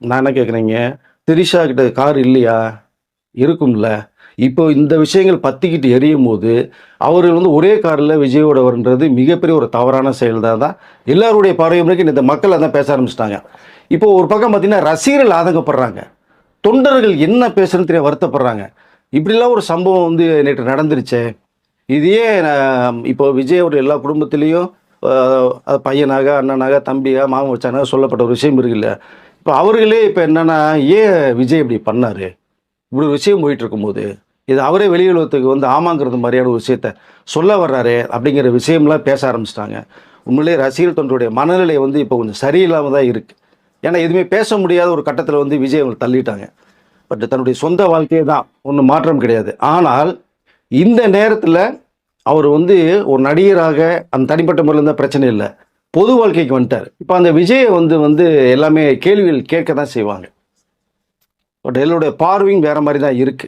நான் என்ன கேட்குறேங்க, திரிஷா கிட்ட கார் இல்லையா? இருக்கும்ல. இப்போ இந்த விஷயங்கள் பத்திக்கிட்டு எரியும்போது, அவர்கள் வந்து ஒரே கார்ல விஜயோட வருன்றது மிகப்பெரிய ஒரு தவறான செயல் தான் எல்லாருடைய பார்வையும் இருக்கு. இந்த மக்கள் அதான் பேச ஆரம்பிச்சுட்டாங்க. இப்போ ஒரு பக்கம் பார்த்தீங்கன்னா, ரசிகர்கள் ஆதங்கப்படுறாங்க. தொண்டர்கள் என்ன பேசுறதுன்னு தெரியாம வருத்தப்படுறாங்க. இப்படிலாம் ஒரு சம்பவம் வந்து நேற்று நடந்துருச்சே! இது ஏன் இப்போ விஜயோட எல்லா குடும்பத்திலயும் பையனாக, அண்ணனாக, தம்பியா, மாமன் மச்சானாக சொல்லப்பட்ட ஒரு விஷயம் இருக்குல்ல. இப்ப அவர்களே இப்ப என்னன்னா, ஏன் விஜய் இப்படி பண்ணாரு? இப்படி ஒரு விஷயம் போயிட்டு இருக்கும்போது, இது அவரே வெளியுலகத்துக்கு வந்து ஆமாங்கிறது மாரியான ஒரு விஷயத்த சொல்ல வர்றாரே! அப்படிங்கிற விஷயம்லாம் பேச ஆரம்பிச்சுட்டாங்க. உண்மையிலேயே ரசிகர் தொண்டருடைய மனநிலை வந்து இப்போ கொஞ்சம் சரியில்லாம தான் இருக்கு. ஏன்னா எதுவுமே பேச முடியாத ஒரு கட்டத்தில வந்து விஜய் அவங்கள தள்ளிட்டாங்க. பட் தன்னுடைய சொந்த வாழ்க்கையே தான். ஒண்ணும் மாற்றம் கிடையாது. ஆனால் இந்த நேரத்தில அவர் வந்து ஒரு நடிகராக அந்த தனிப்பட்ட முறையில இருந்தா பிரச்சனை இல்ல. பொது வாழ்க்கைக்கு வந்துட்டாரு. இப்ப அந்த விஜய வந்து வந்து எல்லாமே கேள்விகள் கேட்க தான் செய்வாங்க. பட் எல்லாருடைய பார்வையும் வேற மாரி தான் இருக்கு.